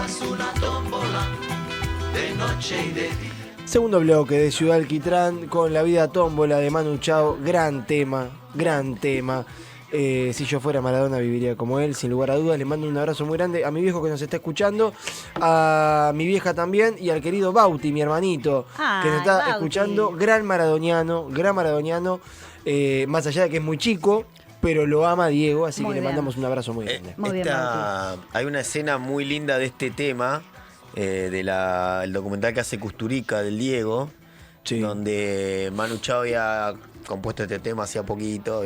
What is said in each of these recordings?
es una tómbola de noche y de día. Segundo bloque de Ciudad Alquitrán con La vida tómbola de Manu Chao. Gran tema, gran tema. Si yo fuera Maradona viviría como él, sin lugar a dudas. Le mando un abrazo muy grande a mi viejo que nos está escuchando, a mi vieja también y al querido Bauti, mi hermanito, que nos está escuchando. Gran maradoniano, más allá de que es muy chico, pero lo ama Diego, así que le mandamos un abrazo muy grande. Hay una escena muy linda de este tema, el documental que hace Kusturica del Diego, sí, donde Manu Chao había compuesto este tema hacía poquito.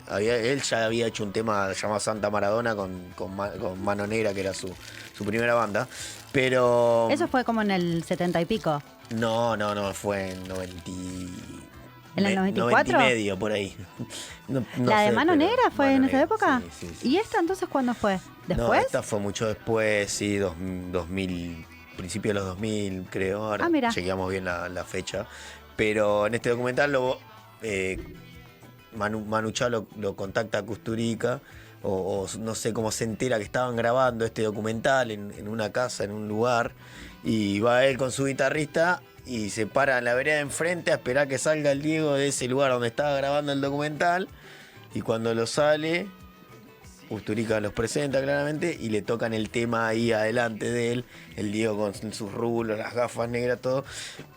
Él ya había hecho un tema llamado Santa Maradona con Mano Negra, que era su primera banda. Pero eso fue como en el 70 y pico. No, fue en 90. ¿En el 94? 90 y medio, por ahí. No ¿La de sé, Mano Negra fue en esa época? Sí. ¿Y esta entonces cuándo fue? ¿Después? No, esta fue mucho después, sí, 2000, principio de los 2000, creo. Ahora chequeamos bien la fecha. Pero en este documental Manu Chao lo contacta a Kusturica, o no sé cómo se entera que estaban grabando este documental en una casa, en un lugar, y va él con su guitarrista y se para en la vereda de enfrente a esperar que salga el Diego de ese lugar donde estaba grabando el documental, y cuando lo sale, Kusturica los presenta claramente y le tocan el tema ahí adelante de él, el Diego con sus rulos, las gafas negras, todo.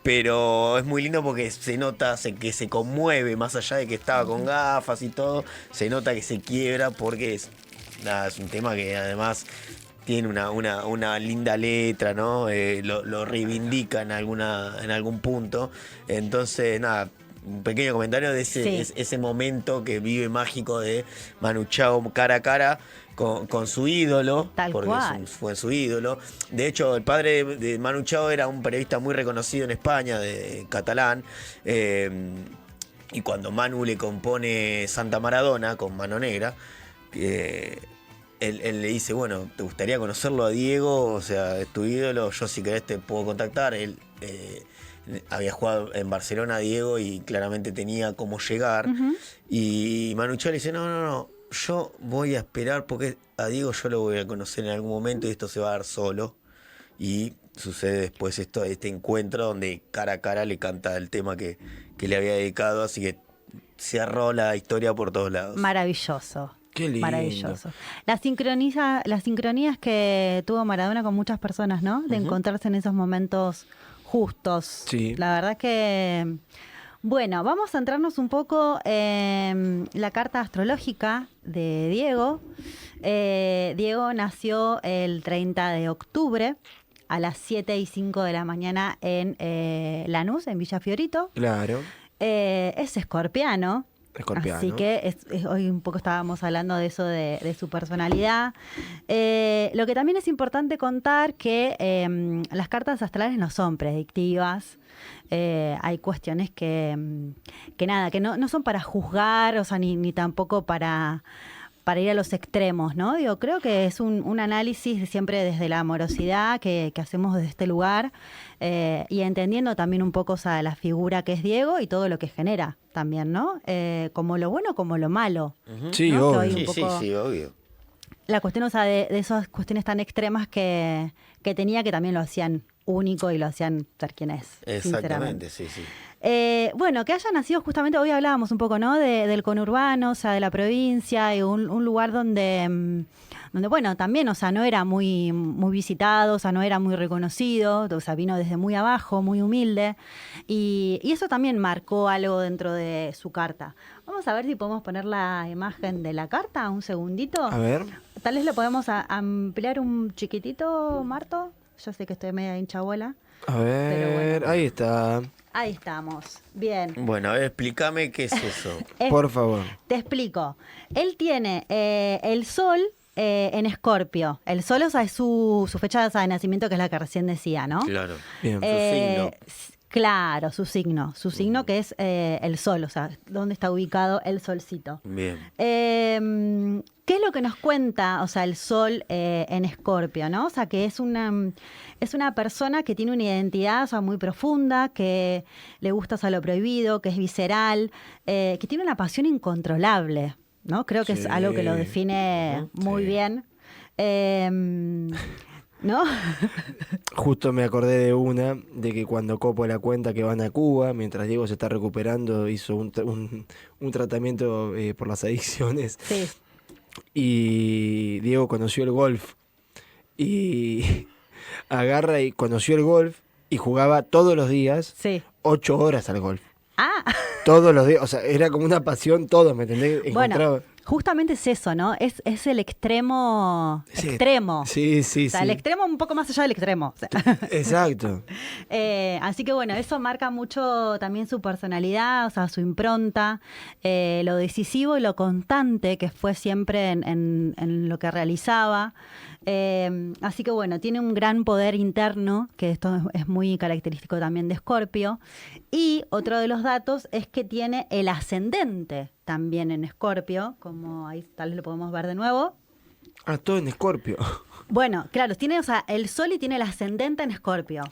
Pero es muy lindo porque se nota que se conmueve, más allá de que estaba con gafas y todo, se nota que se quiebra porque es un tema que además tiene una linda letra, ¿no? Lo reivindica en algún punto. Entonces, un pequeño comentario de ese momento que vive mágico de Manu Chao cara a cara con su ídolo, porque fue su ídolo. De hecho, el padre de Manu Chao era un periodista muy reconocido en España, de catalán, y cuando Manu le compone Santa Maradona con Mano Negra, él le dice, bueno, ¿te gustaría conocerlo a Diego? O sea, es tu ídolo, yo si querés te puedo contactar. Él había jugado en Barcelona Diego y claramente tenía cómo llegar. Uh-huh. Y Manu Chao le dice, no, yo voy a esperar porque a Diego yo lo voy a conocer en algún momento y esto se va a dar solo. Y sucede después este encuentro donde cara a cara le canta el tema que le había dedicado, así que cerró la historia por todos lados. Maravilloso. Qué lindo. Maravilloso. Las sincronías que tuvo Maradona con muchas personas, ¿no? De encontrarse en esos momentos justos. Sí. La verdad que... Bueno, vamos a centrarnos un poco en la carta astrológica de Diego. Diego nació el 30 de octubre a las 7:05 de la mañana en Lanús, en Villa Fiorito. Claro. Es escorpiano. Así que hoy un poco estábamos hablando de eso, de su personalidad. Lo que también es importante contar que las cartas astrales no son predictivas. Hay cuestiones que no son para juzgar, o sea, ni tampoco para ir a los extremos, ¿no? Creo que es un análisis siempre desde la amorosidad que hacemos desde este lugar, y entendiendo también un poco, o sea, la figura que es Diego y todo lo que genera también, ¿no? Como lo bueno como lo malo. Uh-huh. Sí, ¿no? obvio. Sí, obvio. La cuestión, o sea, de esas cuestiones tan extremas que tenía, que también lo hacían único y lo hacían ser quien es. Exactamente, sí. Bueno, que haya nacido justamente, hoy hablábamos un poco, ¿no? Del conurbano, o sea, de la provincia, y un lugar donde, bueno, también, o sea, no era muy visitado, o sea, no era muy reconocido, o sea, vino desde muy abajo, muy humilde, y eso también marcó algo dentro de su carta. Vamos a ver si podemos poner la imagen de la carta, un segundito. A ver. Tal vez lo podemos ampliar un chiquitito, Marto. Yo sé que estoy media hinchabola. A ver, pero bueno. Ahí está. Ahí estamos. Bien. Bueno, a ver, explícame qué es eso. Por favor. Te explico. Él tiene el sol en Escorpio. El sol, o sea, es su fecha de nacimiento, que es la que recién decía, ¿no? Claro. Bien. Su signo. Claro, su signo que es el sol, o sea, dónde está ubicado el solcito. Bien. ¿Qué es lo que nos cuenta, o sea, el sol en Escorpio, ¿no? O sea, que es una persona que tiene una identidad, o sea, muy profunda, que le gusta, o sea, lo prohibido, que es visceral, que tiene una pasión incontrolable, ¿no? Creo que es algo que lo define muy bien. ¿no? Justo me acordé de que cuando Coppola cuenta que van a Cuba, mientras Diego se está recuperando, hizo un tratamiento por las adicciones. Sí. Y Diego conoció el golf. Y agarra y conoció el golf y jugaba todos los días, Sí. 8 horas al golf. Ah, Todos los días, o sea, era como una pasión todo, ¿me entendés? bueno, justamente es eso, ¿no? Es el extremo. Sí. Extremo. Sí, sí, O sea, sí. el extremo un poco más allá del extremo. O sea. Exacto. Así que bueno, eso marca mucho también su personalidad, o sea, su impronta, lo decisivo y lo constante que fue siempre en lo que realizaba. Así que bueno, tiene un gran poder interno, que esto es muy característico también de Escorpio. Y otro de los datos es que tiene el ascendente también en Escorpio, como ahí tal vez lo podemos ver de nuevo. Ah, todo en Escorpio. Bueno, claro, tiene, o sea, el Sol y tiene el ascendente en Escorpio.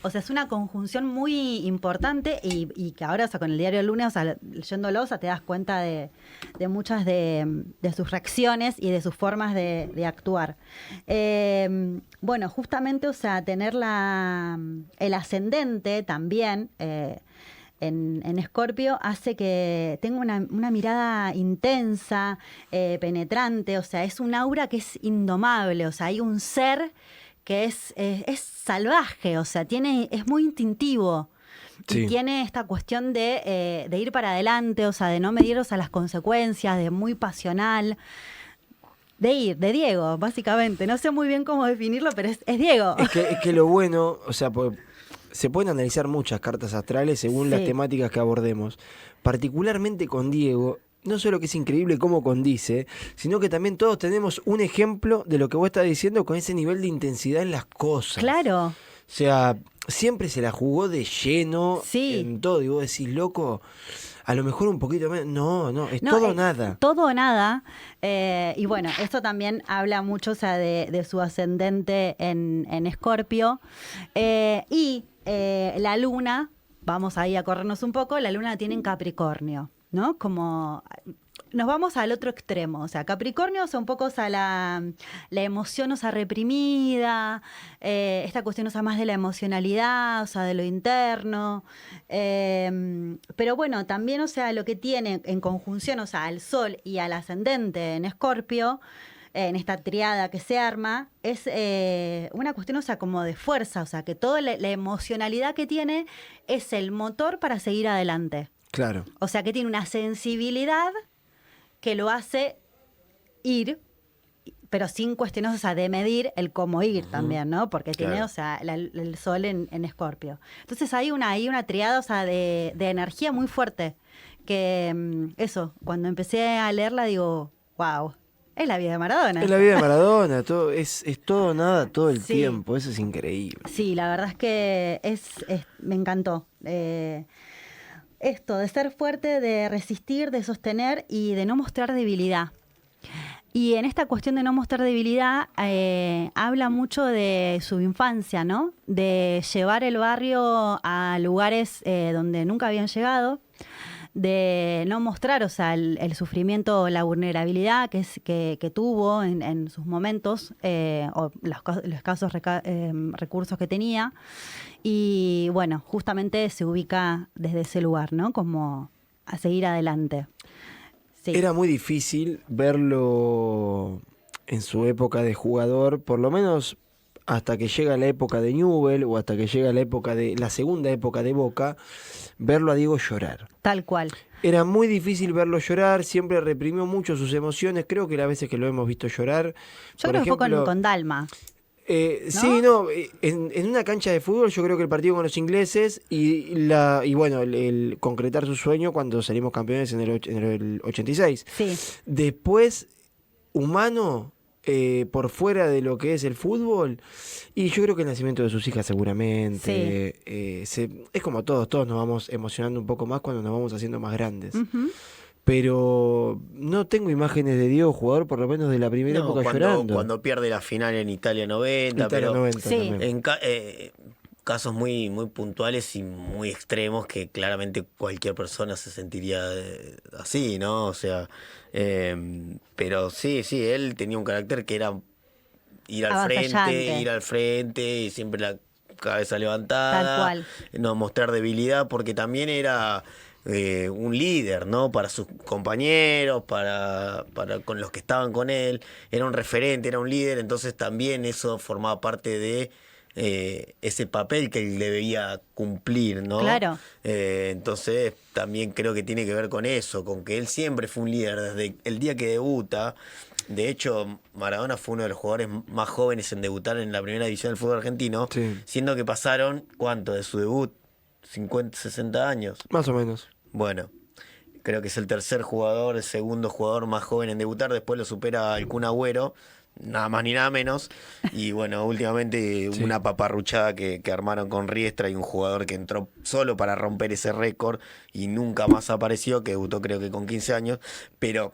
O sea, es una conjunción muy importante y que ahora, o sea, con el diario del lunes, o sea, leyéndolo, o sea, te das cuenta de muchas de sus reacciones y de sus formas de actuar. Bueno, justamente, o sea, tener el ascendente también en Escorpio hace que tenga una mirada intensa, penetrante, o sea, es un aura que es indomable, o sea, hay un ser que es salvaje, o sea, es muy instintivo. Sí. Y tiene esta cuestión de ir para adelante, o sea, de no medir, o sea, las consecuencias, de muy pasional. De Diego, básicamente. No sé muy bien cómo definirlo, pero es Diego. Es que lo bueno, o sea, se pueden analizar muchas cartas astrales según las Sí. temáticas que abordemos. Particularmente con Diego, no solo que es increíble cómo condice, sino que también todos tenemos un ejemplo de lo que vos estás diciendo con ese nivel de intensidad en las cosas. Claro. O sea, siempre se la jugó de lleno Sí. en todo. Y vos decís, loco, a lo mejor un poquito menos. No, es todo o nada. Todo o nada. Y bueno, esto también habla mucho, o sea, de su ascendente en Escorpio. Y la luna, vamos ahí a corrernos un poco, la luna la tiene en Capricornio, ¿no? Como nos vamos al otro extremo, o sea, Capricornio, o sea, un poco, o sea, la emoción, o sea, reprimida, esta cuestión, o sea, más de la emocionalidad, o sea, de lo interno, pero bueno, también, o sea, lo que tiene en conjunción, o sea, al Sol y al ascendente en Escorpio, en esta triada que se arma, es una cuestión, o sea, como de fuerza, o sea, que toda la emocionalidad que tiene es el motor para seguir adelante. Claro. O sea, que tiene una sensibilidad que lo hace ir, pero sin cuestiones, o sea, de medir el cómo ir también, ¿no? Porque tiene, Claro. o sea, el Sol en Escorpio. Entonces hay una triada, o sea, de energía muy fuerte, que eso, cuando empecé a leerla digo, wow, es la vida de Maradona. Es la vida de Maradona, todo, es todo o nada todo el Sí. tiempo, eso es increíble. Sí, la verdad es que me encantó. Esto de ser fuerte, de resistir, de sostener y de no mostrar debilidad. Y en esta cuestión de no mostrar debilidad, habla mucho de su infancia, ¿no? De llevar el barrio a lugares donde nunca habían llegado, de no mostrar, o sea, el sufrimiento, la vulnerabilidad que tuvo en sus momentos, o los escasos recursos que tenía. Y bueno, justamente se ubica desde ese lugar, ¿no? Como a seguir adelante. Sí. Era muy difícil verlo en su época de jugador, por lo menos hasta que llega la época de Newell o hasta que llega la segunda época de Boca, verlo a Diego llorar. Tal cual. Era muy difícil verlo llorar, siempre reprimió mucho sus emociones, creo que las veces que lo hemos visto llorar. Yo creo que fue con Dalma. Sí, no, en una cancha de fútbol yo creo que el partido con los ingleses y bueno, el concretar su sueño cuando salimos campeones en el 86. Sí. Después, humano, por fuera de lo que es el fútbol, y yo creo que el nacimiento de sus hijas seguramente, es como todos nos vamos emocionando un poco más cuando nos vamos haciendo más grandes. Ujú. Pero no tengo imágenes de Diego jugador, por lo menos de la primera época llorando. Cuando pierde la final en Italia 90, Italia pero 90 Sí. también. en casos muy, muy puntuales y muy extremos que claramente cualquier persona se sentiría así, ¿no? O sea, pero sí, él tenía un carácter que era ir Avasallante. al frente y siempre la cabeza levantada. Tal cual. No mostrar debilidad, porque también era un líder, ¿no? Para sus compañeros, para con los que estaban con él. Era un referente, era un líder, entonces también eso formaba parte de ese papel que él debía cumplir, ¿no? Claro. Entonces también creo que tiene que ver con eso, con que él siempre fue un líder desde el día que debuta. De hecho, Maradona fue uno de los jugadores más jóvenes en debutar en la primera división del fútbol argentino, Sí. siendo que pasaron, ¿cuánto? De su debut, 50, 60 años. Más o menos. Bueno, creo que es el tercer jugador, el segundo jugador más joven en debutar, después lo supera el Kun Agüero, nada más ni nada menos. Y bueno, últimamente Sí. una paparruchada que armaron con Riestra y un jugador que entró solo para romper ese récord y nunca más apareció, que debutó creo que con 15 años, pero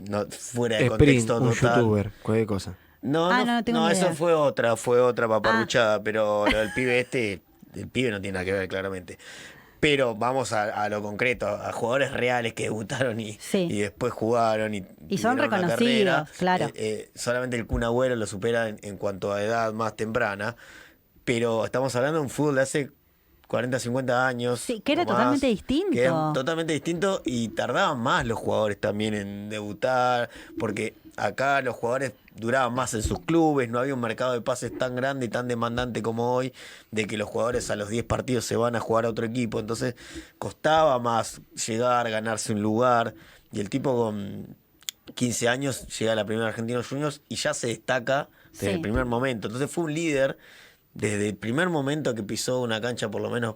no, fuera de Sprint, contexto un total. youtuber, cualquier cosa. No, no tengo ni eso idea. fue otra paparruchada, pero lo del pibe el pibe no tiene nada que ver claramente. Pero vamos a lo concreto, a jugadores reales que debutaron y después jugaron y son tuvieron una reconocidos, carrera. claro. Solamente el Kun Agüero lo supera en cuanto a edad más temprana, pero estamos hablando de un fútbol de hace 40, 50 años. Sí, que era o más, totalmente distinto. que era totalmente distinto y tardaban más los jugadores también en debutar, porque acá los jugadores duraban más en sus clubes, no había un mercado de pases tan grande y tan demandante como hoy, de que los jugadores a los 10 partidos se van a jugar a otro equipo, entonces costaba más llegar, ganarse un lugar, y el tipo con 15 años llega a la primera Argentinos Juniors y ya se destaca desde el primer momento, entonces fue un líder desde el primer momento que pisó una cancha, por lo menos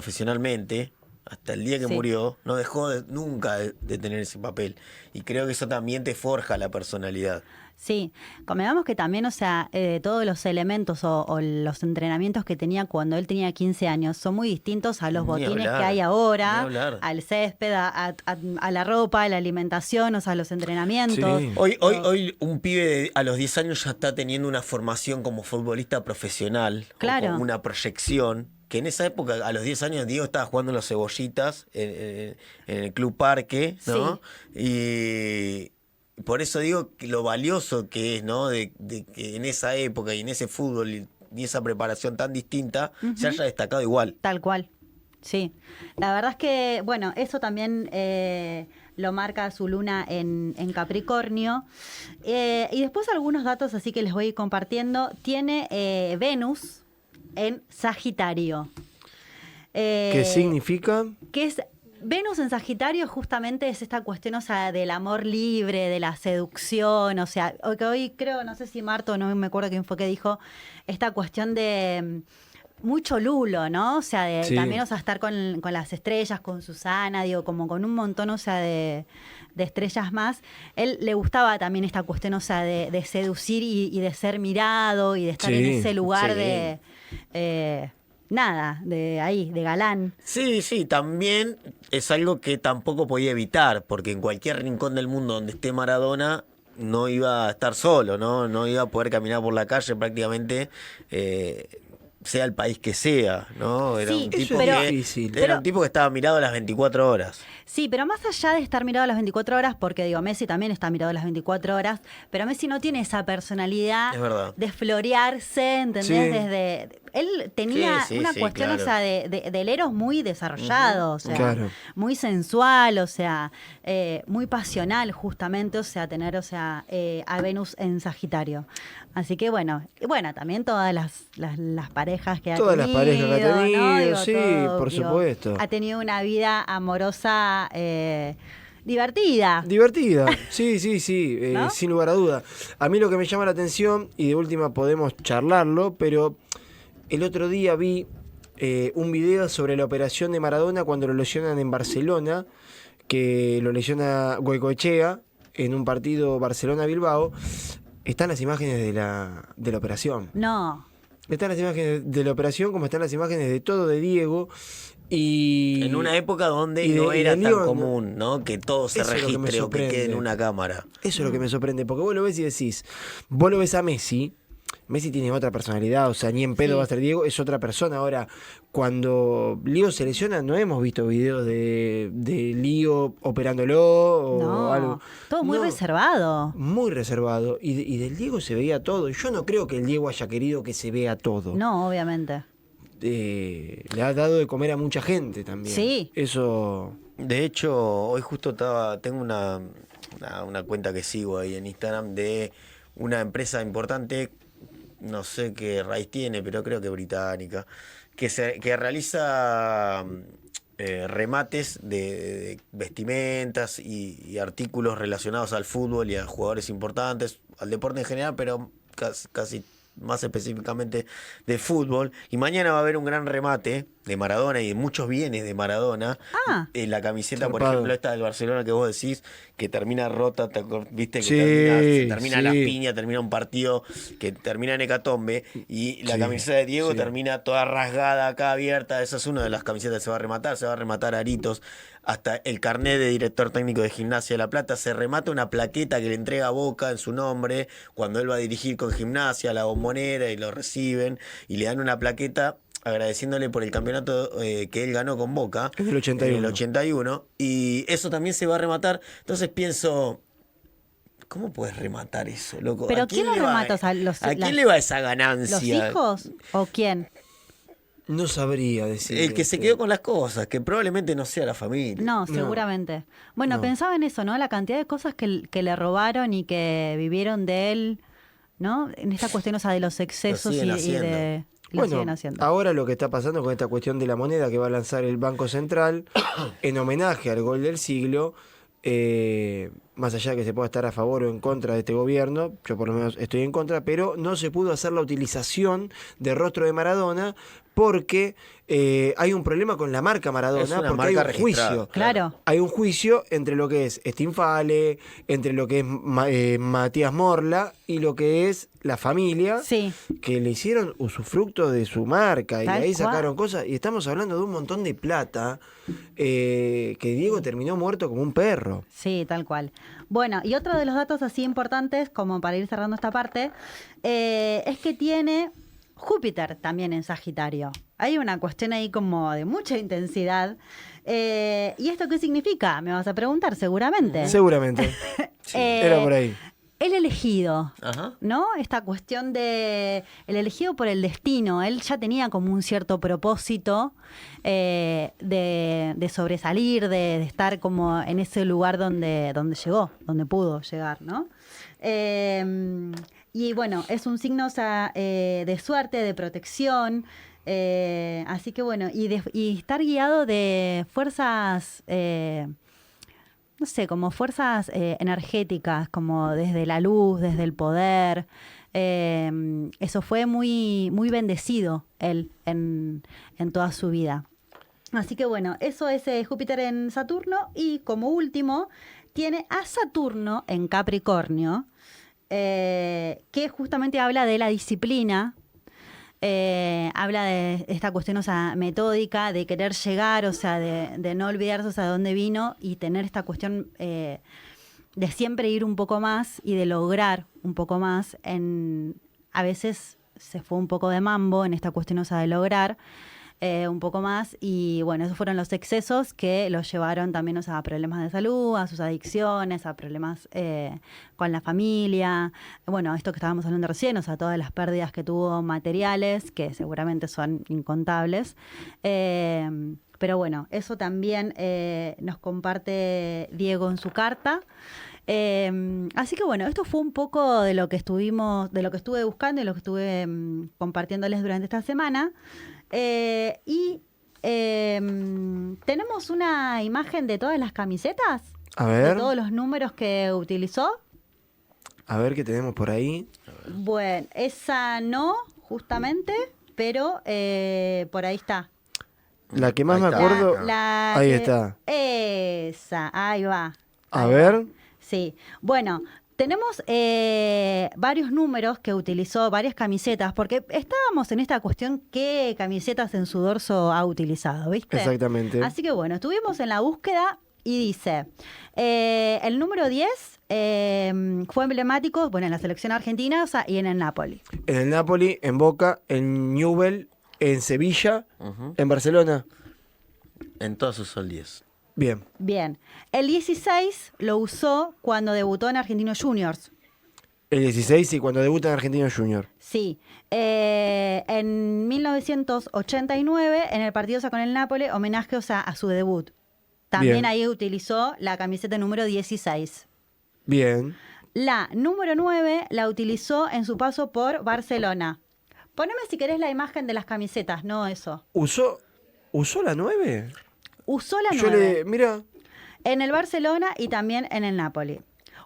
profesionalmente, hasta el día que murió, no dejó nunca de tener ese papel. Y creo que eso también te forja la personalidad. Sí, convengamos que también, o sea, todos los elementos o los entrenamientos que tenía cuando él tenía 15 años son muy distintos a los Ni botines hablar, que hay ni ahora, hablar. al césped, a la ropa, a la alimentación, o sea, a los entrenamientos. Sí. Hoy un pibe a los 10 años ya está teniendo una formación como futbolista profesional, Claro. o con una proyección, que en esa época, a los 10 años, Diego estaba jugando en los Cebollitas, en el Club Parque, ¿no? Y por eso digo que lo valioso que es, ¿no? De que en esa época y en ese fútbol y esa preparación tan distinta se haya destacado igual. Tal cual, sí. La verdad es que, bueno, eso también lo marca su luna en Capricornio. Y después algunos datos así que les voy a ir compartiendo. Tiene Venus en Sagitario. ¿Qué significa? Que es Venus en Sagitario justamente es esta cuestión, o sea, del amor libre, de la seducción, o sea, que hoy creo, no sé si Marto, no me acuerdo quién fue que dijo, esta cuestión de mucho lulo, ¿no? O sea, de también, o sea, estar con las estrellas, con Susana, digo, como con un montón, o sea, de estrellas más. Él le gustaba también esta cuestión, o sea, de seducir y de ser mirado y de estar en ese lugar de... de ahí, de galán. Sí, también es algo que tampoco podía evitar, porque en cualquier rincón del mundo donde esté Maradona no iba a estar solo, no iba a poder caminar por la calle prácticamente, sea el país que sea, ¿no? Era un tipo era un tipo que estaba mirado las 24 horas. Sí, pero más allá de estar mirado a las 24 horas, porque digo, Messi también está mirado a las 24 horas, pero Messi no tiene esa personalidad de florearse, ¿entendés? Sí. Desde él tenía una cuestión, claro. o sea, del Eros muy desarrollado, o sea, Claro. muy sensual, o sea, muy pasional justamente, o sea, tener, o sea, a Venus en Sagitario. Así que bueno, también todas las parejas que ha Todas tenido. las parejas que ha tenido, ¿no? Digo, sí, por supuesto. Ha tenido una vida amorosa divertida. Divertida, sí, ¿No? sin lugar a duda. A mí lo que me llama la atención, y de última podemos charlarlo, pero el otro día vi un video sobre la operación de Maradona cuando lo lesionan en Barcelona, que lo lesiona Goicoechea en un partido Barcelona-Bilbao. Están las imágenes de la operación. No. Están las imágenes de la operación, como están las imágenes de todo de Diego. Y en una época donde y de- no y era de tan León, común, ¿no? Que todo se Eso es lo que me registre o que quede en sorprende. una cámara. Eso es lo que me sorprende, porque vos lo ves y decís, vos lo ves a Messi, Messi tiene otra personalidad, o sea, ni en pedo Sí. va a ser Diego, es otra persona. Ahora, cuando Lío se lesiona, no hemos visto videos de Lío operándolo o No, algo. todo muy No, reservado. muy reservado. Y del Diego se veía todo. Yo no creo que el Diego haya querido que se vea todo. No, obviamente. Le ha dado de comer a mucha gente también. Sí. Eso. De hecho, hoy justo tengo una cuenta que sigo ahí en Instagram de una empresa importante, no sé qué raíz tiene, pero creo que británica, que realiza remates de vestimentas y artículos relacionados al fútbol y a jugadores importantes, al deporte en general, pero casi más específicamente de fútbol. Y mañana va a haber un gran remate de Maradona y de muchos bienes de Maradona. Ah. La camiseta, por Zarpado. ejemplo, esta del Barcelona que vos decís, que termina rota, viste que Sí, se termina sí. las piñas, termina un partido que termina en hecatombe, y la Sí, camiseta de Diego sí. termina toda rasgada acá, abierta. Esa es una de las camisetas que se va a rematar aritos. Hasta el carnet de director técnico de Gimnasia de La Plata, se remata una plaqueta que le entrega a Boca en su nombre cuando él va a dirigir con Gimnasia a la Bombonera, y lo reciben y le dan una plaqueta agradeciéndole por el campeonato que él ganó con Boca En el 81. en el 81, y eso también se va a rematar. Entonces pienso, ¿cómo puedes rematar eso, loco? ¿Pero ¿A quién lo le va- remata? O sea, ¿A quién le va esa ganancia? ¿Los hijos o quién? No sabría decir. El que se quedó con las cosas, que probablemente no sea la familia. No, seguramente. Bueno, No. pensaba en eso, ¿no? La cantidad de cosas que le robaron y que vivieron de él, ¿no? En esta cuestión, o sea, de los excesos siguen y haciendo. de... Lo Bueno, siguen haciendo. ahora lo que está pasando con esta cuestión de la moneda que va a lanzar el Banco Central en homenaje al gol del siglo, más allá de que se pueda estar a favor o en contra de este gobierno, yo por lo menos estoy en contra, pero no se pudo hacer la utilización del rostro de Maradona porque hay un problema con la marca Es Maradona, una porque hay marca un registrada. juicio. Claro. Hay un juicio entre lo que es Stinfale, entre lo que es Matías Morla y lo que es la familia, Sí. que le hicieron usufructo de su marca y de Tal ahí cual. sacaron cosas. Y estamos hablando de un montón de plata que Diego terminó muerto como un perro. Sí, tal cual. Bueno, y otro de los datos así importantes, como para ir cerrando esta parte, es que tiene Júpiter también en Sagitario. Hay una cuestión ahí como de mucha intensidad. ¿Y esto qué significa? Me vas a preguntar seguramente. Seguramente. Era por ahí. El elegido, Ajá. ¿no? Esta cuestión de el elegido por el destino. Él ya tenía como un cierto propósito de sobresalir, de estar como en ese lugar donde llegó, donde pudo llegar, ¿no? Y bueno, es un signo, o sea, de suerte, de protección. Así que bueno, y estar guiado de fuerzas... no sé, como fuerzas energéticas, como desde la luz, desde el poder. Eso fue muy, muy bendecido él en toda su vida. Así que bueno, eso es Júpiter en Saturno. Y como último, tiene a Saturno en Capricornio, que justamente habla de la disciplina. Habla de esta cuestión, o sea, metódica, de querer llegar, o sea, de no olvidarse, o sea, de dónde vino y tener esta cuestión de siempre ir un poco más y de lograr un poco más. A veces se fue un poco de mambo en esta cuestión, o sea, de lograr un poco más, y bueno, esos fueron los excesos que los llevaron también, o sea, a problemas de salud, a sus adicciones, a problemas con la familia, bueno, esto que estábamos hablando recién, o sea, todas las pérdidas que tuvo materiales, que seguramente son incontables, pero bueno, eso también nos comparte Diego en su carta. Así que bueno, esto fue un poco de lo que estuve buscando y lo que estuve compartiéndoles durante esta semana. Y tenemos una imagen de todas las camisetas, A de ver, todos los números que utilizó. a ver qué tenemos por ahí. Bueno, esa no, justamente, pero por ahí está. La que más Ahí me está. acuerdo. Ahí que- está. Esa, ahí va. A Ahí ver. va. Sí, bueno, tenemos varios números que utilizó, varias camisetas, porque estábamos en esta cuestión, ¿qué camisetas en su dorso ha utilizado, viste? Exactamente. Así que bueno, estuvimos en la búsqueda y dice, el número 10 fue emblemático, bueno, en la selección argentina, o sea, y en el Napoli. En el Napoli, en Boca, en Newell, en Sevilla, en Barcelona. En todos sus sol 10. Bien. Bien. El 16 lo usó cuando debutó en Argentinos Juniors. El 16, sí, cuando debuta en Argentino Junior. Sí. En 1989, en el partido con el Napoli, homenaje, o sea, a su debut. También Bien. ahí utilizó la camiseta número 16. Bien. La número 9 la utilizó en su paso por Barcelona. Poneme si querés la imagen de las camisetas, no eso. ¿Usó la 9? Usó la 9 Mira, en el Barcelona y también en el Napoli.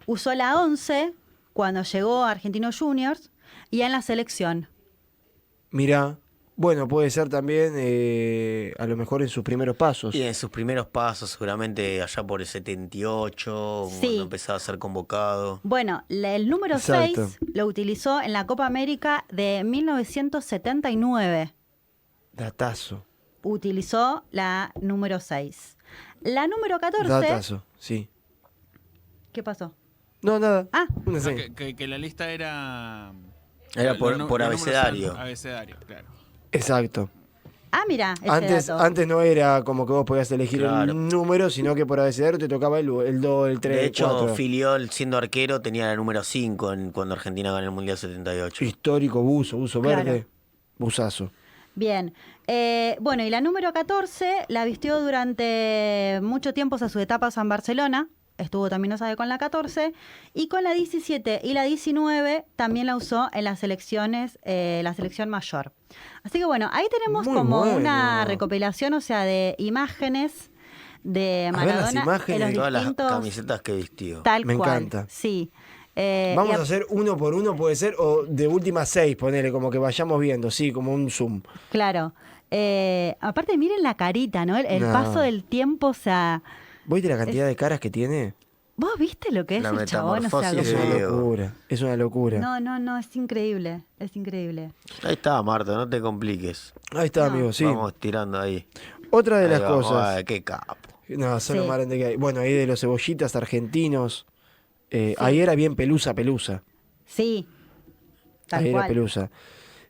Usó la 11 cuando llegó a Argentinos Juniors y en la selección. mira. Bueno, puede ser también a lo mejor en sus primeros pasos. Y en sus primeros pasos, seguramente allá por el 78, Sí. cuando empezaba a ser convocado. Bueno, el número Exacto. 6 lo utilizó en la Copa América de 1979. Datazo. Utilizó la número 6. La número 14... Datazo, sí. ¿Qué pasó? No, nada. Ah. Una No, sí. que la lista era... Era por los números abecedario. eran abecedario, claro. Exacto. Ah, mira, ese dato. Antes no era como que vos podías elegir Claro. un número, sino que por abecedario te tocaba el 2, el 3, De el hecho, 4. Filiol, siendo arquero, tenía la número 5 cuando Argentina ganó el Mundial 78. Histórico buzo Claro. verde, buzazo. Bien. Bueno, y la número 14 la vistió durante mucho tiempo, o sea, su etapa en Barcelona. Estuvo también, no sabe, con la 14. Y con la 17 y la 19 también la usó en las selecciones, la selección mayor. Así que bueno, ahí tenemos Muy como bueno. una recopilación, o sea, de imágenes de A ver las Maradona imágenes. en los Todas las distintos... camisetas que vistió. Tal Me cual. encanta. Sí. Vamos a hacer uno por uno, puede ser, o de últimas 6, ponele, como que vayamos viendo, sí, como un zoom. Claro. Aparte, miren la carita, ¿no? El No. paso del tiempo, o sea... ¿Viste la cantidad de caras que tiene? ¿Vos viste lo que es La el chabón? O sea, metamorfosis Es de una Diego. locura, es una locura. No, es increíble, es increíble. Ahí está, Marta, no te compliques. Ahí está, No. amigo, sí. Vamos tirando ahí. Otra de Ahí las vamos. cosas. Ay, qué capo. No, son lo Sí. más grande que hay. Bueno, ahí de los cebollitas argentinos. Ahí era bien pelusa. Sí, tal Ahí era cual. pelusa.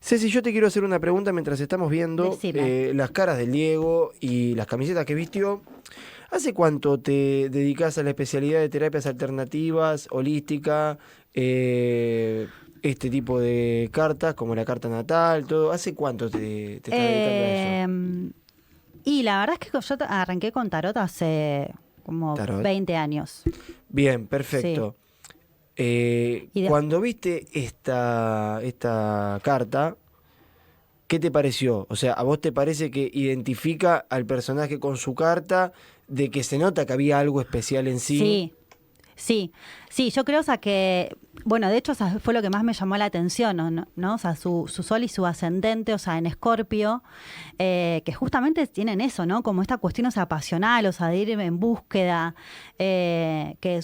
Ceci, yo te quiero hacer una pregunta mientras estamos viendo Decime. las caras del Diego y las camisetas que vistió. ¿Hace cuánto te dedicas a la especialidad de terapias alternativas, holística, este tipo de cartas, como la carta natal, todo? ¿Hace cuánto te estás dedicando a eso? Y la verdad es que yo arranqué con tarot hace como Tarot. 20 años. Bien, perfecto. Y de- Cuando viste esta carta, ¿qué te pareció? O sea, ¿a vos te parece que identifica al personaje con su carta, de que se nota que había algo especial en sí? Sí, yo creo, o sea, que, bueno, de hecho, o sea, fue lo que más me llamó la atención, ¿no? O sea, su sol y su ascendente, o sea, en Escorpio, que justamente tienen eso, ¿no? Como esta cuestión, o sea, pasional, o sea, de ir en búsqueda, que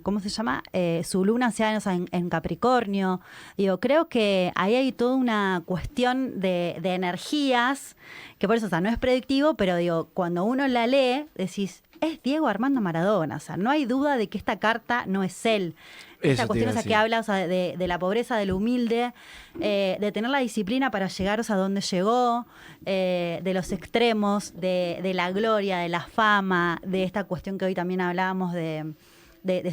¿cómo se llama? Su luna sea, o sea, en Capricornio. Digo, creo que ahí hay toda una cuestión de energías, que por eso, o sea, no es predictivo, pero digo, cuando uno la lee, decís, es Diego Armando Maradona, o sea, no hay duda de que esta carta no es él. Esta Eso te cuestión, iba o a sea, decir. que habla, o sea, de la pobreza, de lo humilde, de tener la disciplina para llegar, o sea, a donde llegó, de los extremos, de la gloria, de la fama, de esta cuestión que hoy también hablábamos de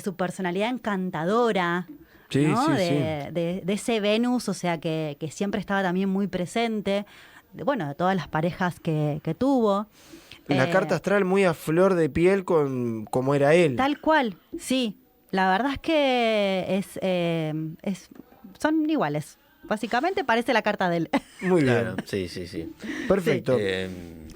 su personalidad encantadora. Sí, ¿no? sí, de ese Venus, o sea, que siempre estaba también muy presente, bueno, de todas las parejas que tuvo. La carta astral muy a flor de piel con como era él. Tal cual, sí. La verdad es que son iguales. Básicamente parece la carta de él. Muy bien. Claro, sí. Perfecto.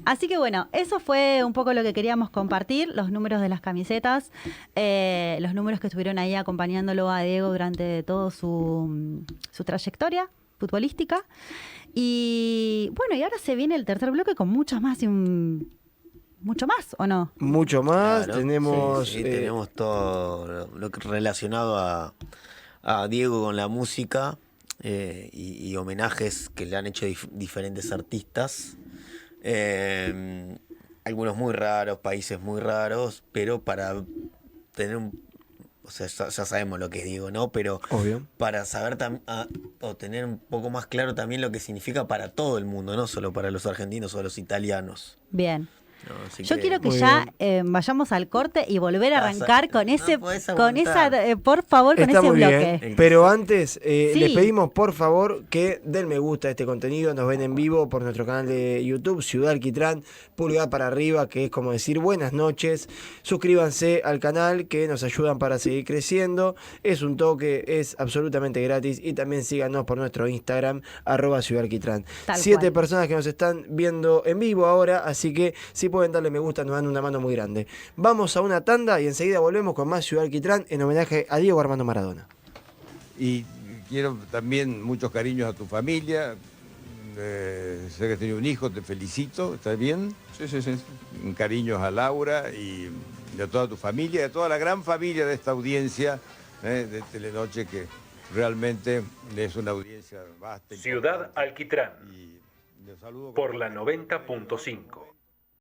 Así que bueno, eso fue un poco lo que queríamos compartir, los números de las camisetas, los números que estuvieron ahí acompañándolo a Diego durante toda su trayectoria futbolística. Y bueno, y ahora se viene el tercer bloque con muchas más y mucho más, ¿o no? Mucho más. Claro, Tenemos. sí, tenemos todo lo que relacionado a Diego con la música y homenajes que le han hecho diferentes artistas. algunos muy raros, países muy raros, pero para tener o sea, ya sabemos lo que digo, ¿no? Pero Obvio. para saber o tener un poco más claro también lo que significa para todo el mundo, no solo para los argentinos o los italianos. Bien. ¿No? Así Yo quiero que Muy ya vayamos al corte y volver a arrancar con no ese, podés con esa, aguantar. por favor, con Está ese muy bloque. bien, pero antes Sí. les pedimos por favor que den me gusta a este contenido, nos ven en vivo por nuestro canal de YouTube, Ciudad Alquitrán, pulgar para arriba, que es como decir buenas noches, suscríbanse al canal que nos ayudan para seguir creciendo, es un toque, es absolutamente gratis y también síganos por nuestro Instagram, @Ciudad Alquitrán. Tal 7 cual. personas que nos están viendo en vivo ahora, así que si pueden darle me gusta nos dan una mano muy grande. Vamos a una tanda y enseguida volvemos con más Ciudad Alquitrán en homenaje a Diego Armando Maradona. Y quiero también muchos cariños a tu familia. Sé que has tenido un hijo, te felicito, ¿estás bien? Sí. Cariños a Laura y de toda tu familia, de toda la gran familia de esta audiencia de Telenoche, que realmente es una audiencia vasta. Ciudad Alquitrán, Y los saludo por la 90.5.